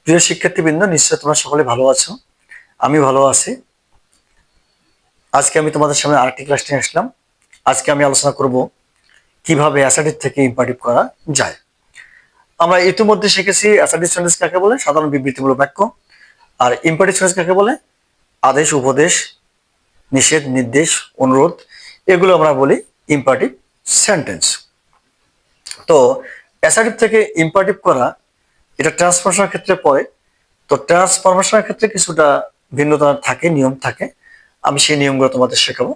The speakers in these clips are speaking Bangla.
প্রিয় শিক্ষার্থীবৃন্দ, নিশ্চয় তোমরা সকলে ভালো আছো। আমি ভালো আছি। আজকে আমি তোমাদের সামনে আরেকটি ক্লাস নিয়ে আসলাম। আজকে আমি আলোচনা করব কিভাবে অ্যাসার্টিভ থেকে ইম্পারেটিভ করা যায়। আমরা ইতিমধ্যে শিখেছি অ্যাসার্টিভ সেন্টেন্স কাকে বলে, সাধারণ বিবৃতিমূলক বাক্য। আর ইম্পারেটিভ সেন্টেন্স কাকে বলে, আদেশ, উপদেশ, নিষেধ, নির্দেশ, অনুরোধ, এগুলো আমরা বলি ইম্পারেটিভ সেন্টেন্স। তো অ্যাসার্টিভ থেকে ইম্পারেটিভ করা, এটা ট্রান্সফরমেশনের ক্ষেত্রে পড়ে। তো ট্রান্সফরমেশনের ক্ষেত্রে কিছুটা ভিন্নতা থাকে, নিয়ম থাকে। আমি সেই নিয়মগুলো তোমাদের শেখাবো।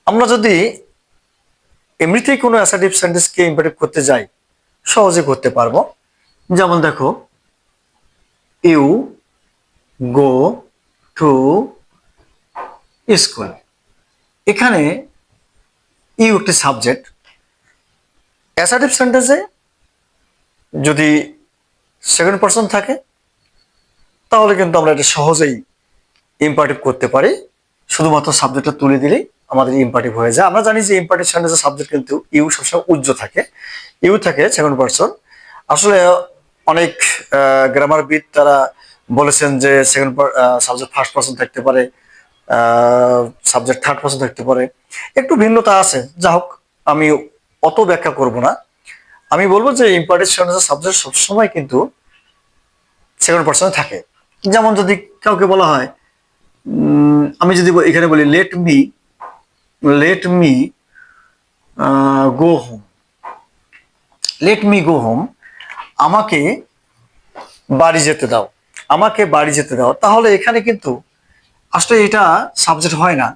আমরা যদি এমনিতেই কোনো অ্যাসার্টিভ সেন্টেন্সকে ইম্পারেটিভ করতে যাই, সহজে করতে পারবো। যেমন দেখো, ইউ গো টু স্কুল। এখানে ইউ একটি সাবজেক্ট। অ্যাসার্টিভ সেন্টেন্সে যদি সেকেন্ড পারসন থাকে তাহলে কিন্তু আমরা এটা সহজেই ইম্পারেটিভ করতে পারি। শুধুমাত্র সাবজেক্টটা তুলে দিলেই আমাদের ইম্পারেটিভ হয়ে যায়। আমরা জানি যে ইম্পারেটিভ সেন্টেন্সের সাবজেক্ট কিন্তু ইউ সবসময় উজ্জ্ব থাকে, ইউ থাকে সেকেন্ড পারসন। আসলে অনেক গ্রামারবিদ তারা বলেছেন যে সেকেন্ড সাবজেক্ট ফার্স্ট পারসন থাকতে পারে, সাবজেক্ট থার্ড পারসন থাকতে পারে, একটু ভিন্নতা আছে। যা হোক, আমি অত ব্যাখ্যা করব না। আমি বলবো যে ইম্পারেটিভ সেন্টেন্সের সাবজেক্ট সবসময় কিন্তু সেকেন্ড পারসনে থাকে। যেমন যদি কাউকে বলা হয়, আমি যদি এখানে বলি let me go home, let me go home, আমাকে বাড়ি যেতে দাও, আমাকে বাড়ি যেতে দাও। তাহলে এখানে কিন্তু আসলে এটা সাবজেক্ট হয় না,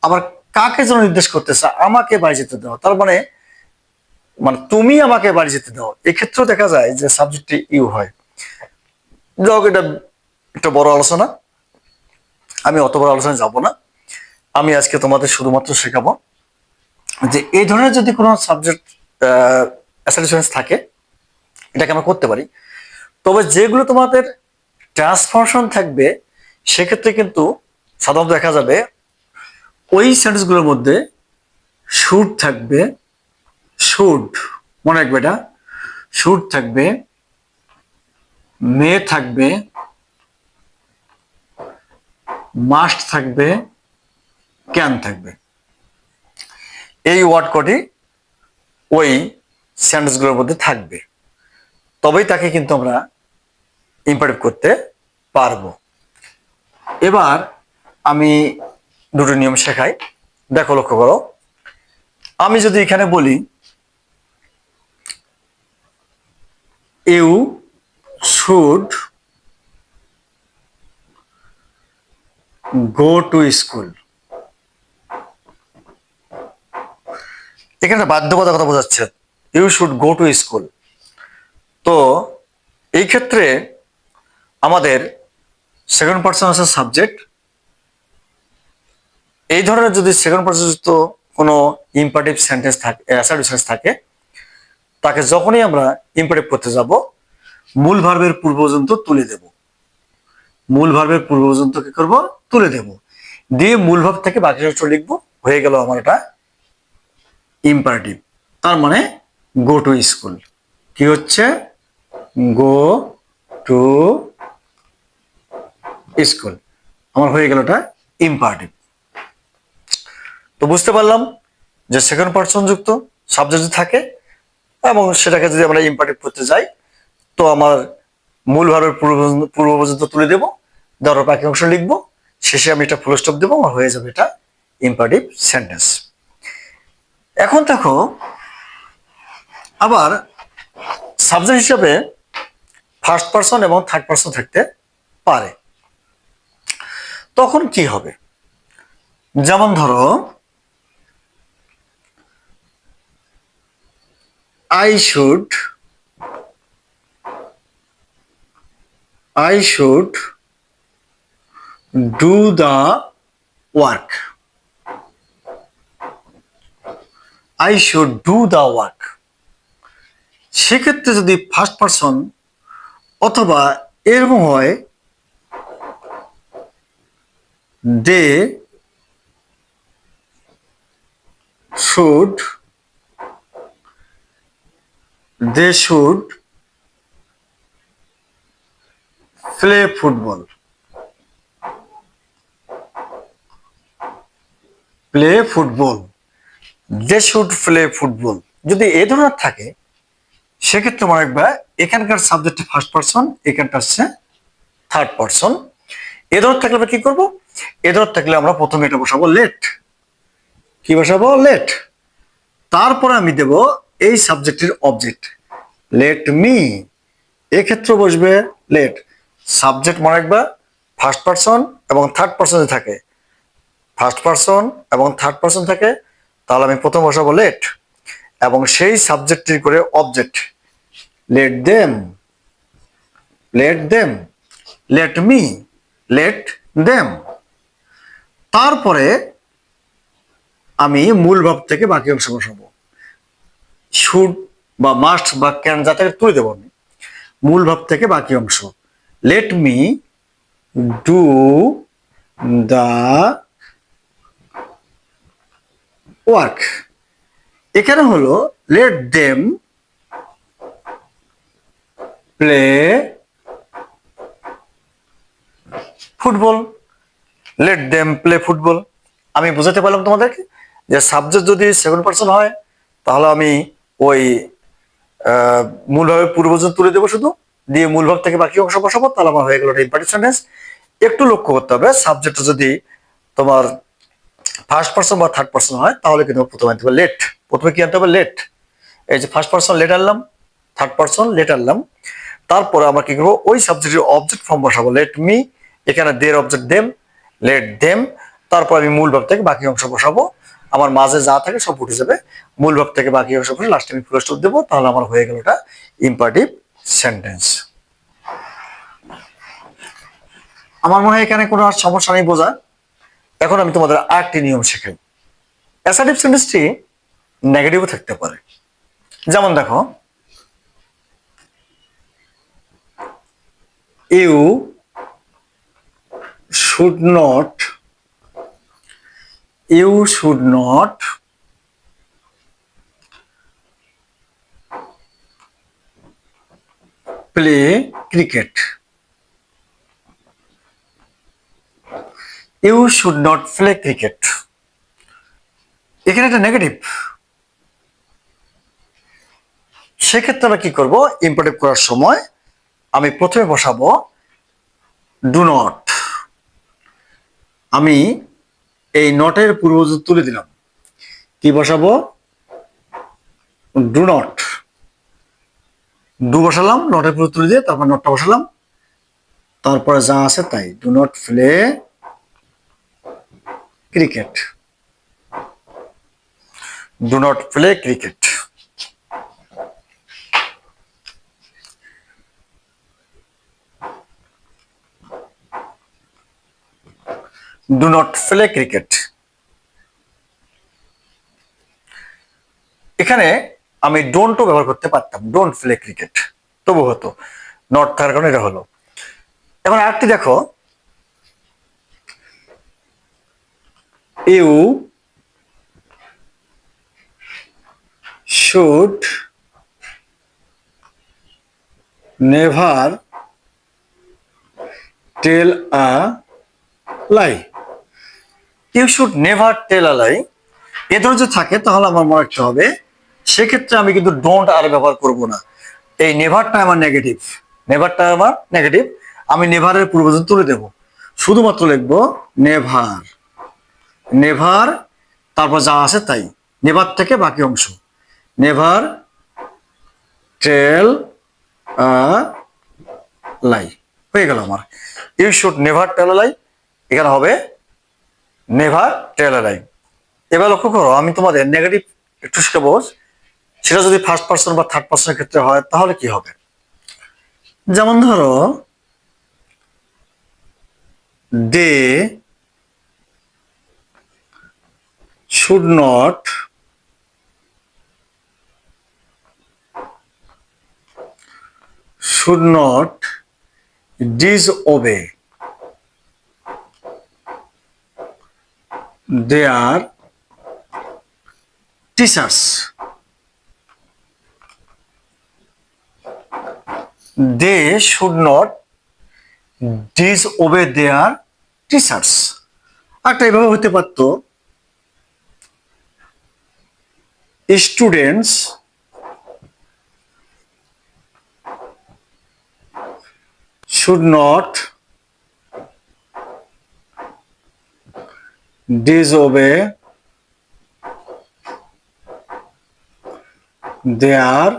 আবার কাকে যেন নির্দেশ করতেছে, আমাকে বাড়ি যেতে দাও। তার মানে মানে তুমি আমাকে বাড়ি যেতে দাও। এক্ষেত্রেও দেখা যায় যে সাবজেক্টটি ইউ হয়। যাই হোক, এটা একটা বড় আলোচনা, আমি অত বড় আলোচনায় যাব না। আমি আজকে তোমাদের শুধুমাত্র শেখাবো যে এই ধরনের যদি কোনো সাবজেক্ট অ্যাসোসিয়েশন থাকে, এটাকে আমরা করতে পারি। তবে যেগুলো তোমাদের ট্রান্সফরমেশন থাকবে, সেক্ষেত্রে কিন্তু সাধারণত দেখা যাবে ওই সেন্টেন্সগুলোর মধ্যে শুড থাকবে, শুড, মনে রাখবে এটা, শুড থাকবে, মে থাকবে, মাস্ট থাকবে, ক্যান থাকবে। এই ওয়ার্ড কটি ওই সেন্টেন্সগুলোর মধ্যে থাকবে, তবেই তাকে কিন্তু আমরা ইম্পারেটিভ করতে পারবো। এবার আমি দুটো নিয়ম শেখাই, দেখো, লক্ষ্য করো। আমি যদি এখানে বলি you should go to school, এখানে বাধ্যবাধকতা কথা বোঝাচ্ছে, you should go to school. তো এই ক্ষেত্রে আমাদের সেকেন্ড পারসন আছে সাবজেক্ট। এই ধরনের যদি সেকেন্ড পারসন যুক্ত কোনো ইম্পারেটিভ সেন্টেন্স থাকে, অ্যাসার্টিভ সেন্টেন্স থাকে, তাকে যখনই আমরা ইম্পারেটিভ করতে যাব, মূল ভার্বের পূর্ব পর্যন্ত তুলে দেব। মূল ভার্বের পূর্ব পর্যন্ত কি করব, তুলে দেব, দিয়ে মূল ভাব থেকে বাকি অংশ লিখবো। হয়ে গেল আমার এটা ইম্পারেটিভ। তার মানে গো টু স্কুল কি হচ্ছে, গো টু স্কুল, আমার হয়ে গেল এটা ইম্পারেটিভ। তো বুঝতে পারলাম যে সেকেন্ড পারসন যুক্ত সাবজেক্ট যদি থাকে এবং সেটাকে যদি আমরা ইম্পারেটিভ করতে যাই, তো আমার মূল ভার্বের পূর্ব পর্যন্ত তুলে দেব, দেওয়ার বাকি অংশ লিখবো, শেষে আমি এটা ফুল স্টপ দেবো, আমার হয়ে যাবে এটা ইম্পারেটিভ সেন্টেন্স। এখন দেখো, আবার সাবজেক্ট হিসাবে ফার্স্ট পারসন এবং থার্ড পারসন থাকতে পারে। তখন কি হবে, যেমন ধরো I should do the work. I should do the work. সেক্ষেত্রে যদি ফার্স্ট পারসন অথবা এরকম হয়, they should play football, play football, they should play football. যদি এই ধরনের থাকে সেক্ষেত্রে মনে রাখবা এখানকার সাবজেক্ট ফার্স্ট পারসন, এখানটা হচ্ছে থার্ড পারসন। এ ধরনের থাকলে আমরা কি করব? এ ধরনের থাকলে আমরা প্রথমে এটা বসাবো লেট। কি বসাবো? লেট। তারপরে আমি দেব এই সাবজেক্টের অবজেক্ট, লেট মি। এক্ষেত্রে বসবে লেট। সাবজেক্ট মনে রাখবা ফার্স্ট পারসন এবং থার্ড পারসনে থাকে, ফার্স্ট পারসন এবং থার্ড পারসন থাকে, তাহলে আমি প্রথম বসাবো লেট এবং সেই সাবজেক্টের করে object, let them, let them, let me, let them. তারপরে আমি মূল ভাব থেকে বাকি অংশ বসাবো, শুড বা মাস্ট বা ক্যান যা থেকে তুলে দেবো আমি। মূল ভাব থেকে বাকি অংশ, let me do the work. এখানে হলো let them play football, let them play football. আমি বুঝাতে পারলাম তোমাদেরকে যে সাবজেক্ট যদি সেকেন্ড পারসন হয় তাহলে আমি ওই মূলভাবে পূর্বজন তুলে দেবো শুধু, দিয়ে মূলভাব থেকে বাকি অংশ বসাবো, তাহলে আমার হয়ে গেল ইম্পারেটিভ সেন্টেন্স। একটু লক্ষ্য করতে হবে সাবজেক্ট যদি তোমার ফার্স্ট পারসন বা থার্ড পারসন হয় তাহলে কিন্তু প্রথমে আনতে হবে লেট। প্রথমে কি আনতে হবে? লেট। এই যে ফার্স্ট পারসন লেট আনলাম, থার্ড পারসন লেট আনলাম, তারপরে আমরা কি করবো? ওই সাবজেক্টের অবজেক্ট ফর্ম বসাবো, লেট মি, এখানে দের অবজেক্ট দেম, লেট দেম। তারপর আমি মূল ভাব থেকে বাকি অংশ বসাবো, আমার মাঝে যা থাকে সব উঠে যাবে, মূল ভাব থেকে বাকি অংশ বসে লাস্টে আমি ফুল স্টপ দেবো, তাহলে আমার হয়ে গেল এটা ইম্পারেটিভ সেন্টেন্স। আমার মনে হয় এখানে কোনো আর সমস্যা নেই বোঝা। এখন আমি তোমাদের আরেকটি নিয়ম শেখাই। অ্যাসার্টিভ সেন্টেন্সটি নেগেটিভও থাকতে পারে। যেমন দেখো, you should not, you should not play cricket, you should not play cricket. এখানে একটা নেগেটিভ, সেক্ষেত্রে আমরা কি করবো? ইম্পারেটিভ করার সময় আমি প্রথমে বসাবো ডু নট। আমি এই নটের পূর্বজ তুলে দিলাম, কি বসাবো? Do not. ডু বসালাম, নটের পূর্ব তুলে দিয়ে তারপর নটটা বসালাম, তারপরে যা আছে তাই, do not play cricket, do not play cricket. Do not play cricket. এখানে আমি ডোন্টও ব্যবহার করতে পারতাম, ডোন্ট প্লে ক্রিকেট, তবু হতো, নট থাকার কারণে এটা হলো। এখন আরেকটি দেখো, you should never tell a lie, you should never tell a lie. এ ধরনের যদি থাকে তাহলে আমার মনে রাখতে হবে সেক্ষেত্রে আমি কিন্তু ডোন্ট আর ব্যবহার করব না। এই নেভারটা আমার নেগেটিভ, নেভারটা আমার নেগেটিভ, আমি নেভারের পূর্বজন তুলে দেব, শুধুমাত্র লিখবো নেভার, নেভার, তারপর যা আছে তাই, নেভার থেকে বাকি অংশ, নেভার টেল আ লাই, হয়ে গেল আমার। You should never tell a লাই, এখানে হবে নেভার টেল আ লাই। এবার লক্ষ্য করো, আমি তোমাদের নেগেটিভ একটু শেখাবো, সেটা যদি ফার্স্ট পারসন বা থার্ড পারসনের ক্ষেত্রে হয় তাহলে কি হবে। যেমন ধরো, they should not disobey their teachers, they should not disobey their teachers. একটা এভাবে হতে পারতো, students should not disobey their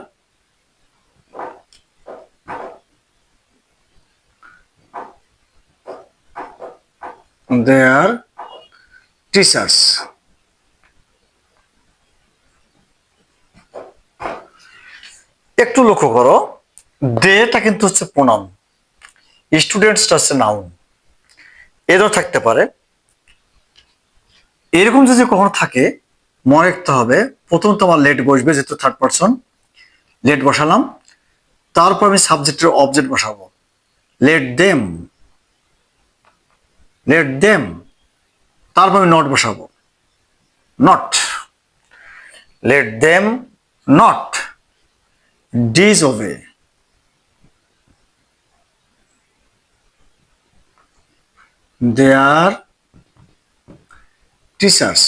teachers। একটু লক্ষ্য করো, দেটা কিন্তু হচ্ছে প্রোনাউন, স্টুডেন্টসটা হচ্ছে নাউন। এরও থাকতে পারে। এরকম যদি কখনো থাকে, মনে রাখতে হবে প্রথম তোমার লেট বসবে, যেহেতু থার্ড পারসন, লেট বসালাম, তারপর আমি সাবজেক্টের অবজেক্ট বসাবো, লেট দেম, লেট দেম, তারপর আমি নট বসাবো, not, let them not disobey their teachers।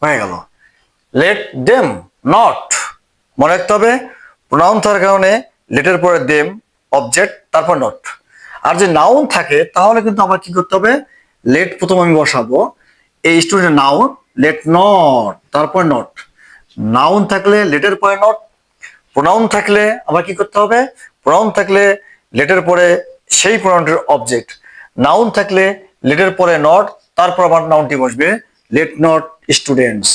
হয়ে গেল। লেট দেম নট, মনে রাখতে হবে প্রোনাউন থাকার কারণে লেটের পরে দেম অবজেক্ট, তারপর নট। আর যে নাউন থাকে তাহলে কিন্তু আমার কি করতে হবে, লেট প্রথম আমি বসাবো, এই স্টুডেন্ট নাউন, লেট নট, তারপর নট। নাউন থাকলে লেটের পরে নট, প্রোনাউন থাকলে আবার কি করতে হবে, প্রোনাউন থাকলে লেটের পরে সেই প্রোনাউনটির অবজেক্ট, নাউন থাকলে লেটের পরে নট, তারপর আবার নাউনটি বসবে, let not students,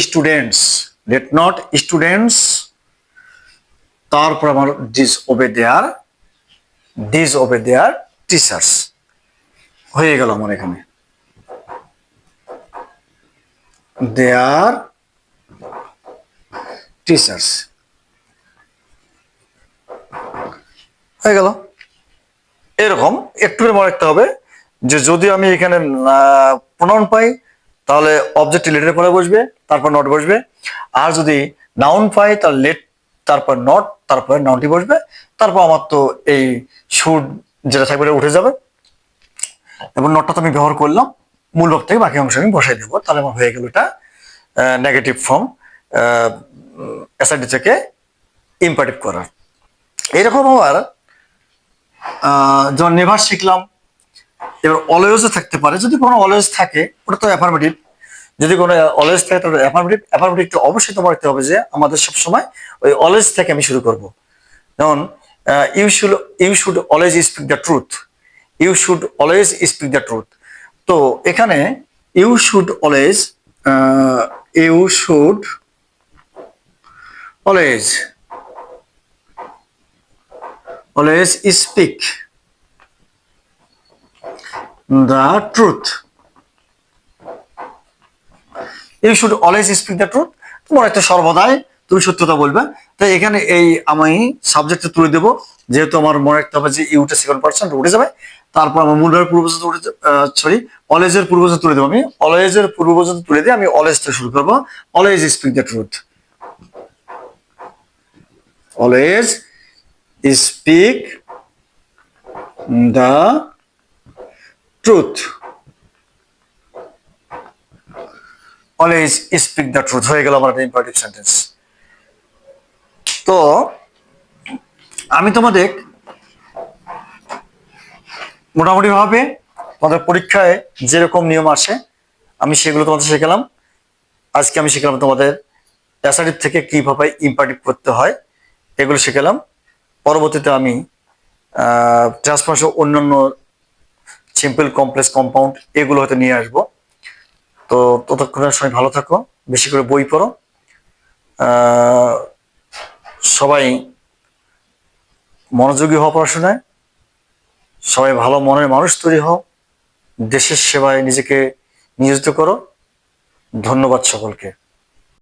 students, let not students, তারপর আমার ডিসওবে দেয়ার টিচার্স। হয়ে গেল আমার এখানে দেয়ার টিচার্স হয়ে গেল। এরকম একটু করে মনে রাখতে হবে যে যদি আমি এখানে প্রোনাউন পাই তাহলে অবজেক্ট লেটের পরে বসবে, তারপর নট বসবে। আর যদি নাউন পাই তাহলে লেট, তারপর নট, তারপরে নাউনটি বসবে। তারপর আমার তো এই শুড যেটা থাকবে উঠে যাবে, এবং নটটা তো আমি ব্যবহার করলাম, মূল ভাব থেকে বাকি অংশ আমি বসাই দেবো। তাহলে আমার হয়ে গেল এটা নেগেটিভ ফর্ম, এসআইডি থেকে ইম্পারেটিভ করার। এরকম আবার যখন নেভার শিখলাম, এবার অলওয়েজও থাকতে পারে। যদি কোনো অলওয়েজ থাকে ওটা তো অ্যাফার্মেটিভ, যদি কোনো অলওয়েজ থাকে তাহলে অ্যাফার্মেটিভ। অ্যাফার্মেটিভটা অবশ্যই তোমার রাখতে হবে যে আমাদের সবসময় ওই অলওয়েজ থেকে আমি শুরু করব। যেমন you should always speak the truth, you should always speak the truth. তো এখানে you should always, you should always always speak the truth, you should always speak the truth. তোমার একটা সর্বদাই তুমি সত্যতা বলবে। তাই এখানে এই আমি সাবজেক্টে তুলে দেবো, যেহেতু আমার মনে রাখতে হবে যে ইউটা সেকেন্ড পারসন উঠে যাবে। তারপর আমার মূলভাবের পূর্ববচন উঠে, সরি অলওয়েজের পূর্ববচন তুলে দেবো। আমি অলওয়েজের পূর্ববচন তুলে দিয়ে আমি অলওয়েজ থেকে শুরু করবো, always speak the truth, always speak the truth, always speak the truth. হয়ে গেল আমার একটা ইম্পারেটিভ সেন্টেন্স। তো আমি তোমাদের মোটামুটি ভাবে তোমাদের পরীক্ষায় যেরকম নিয়ম আসে আমি সেগুলো তোমাদের শেখালাম। আজকে আমি শিখলাম তোমাদের অ্যাসার্টিভ থেকে কিভাবে ইম্পারেটিভ করতে হয়, এগুলো শিখলাম। পরবর্তীতে আমি ট্রান্সফরমেশন, অন্যান্য সিম্পল, কমপ্লেক্স, কম্পাউন্ড এগুলো হয়তো নিয়ে আসবো। তো ততক্ষণের সময় ভালো থাকো, বেশি করে বই পড়ো, সবাই মনোযোগী হও পড়াশোনায়, সবাই ভালো মনের মানুষ তৈরি হও, দেশের সেবায় নিজেকে নিয়োজিত করো। ধন্যবাদ সকলকে।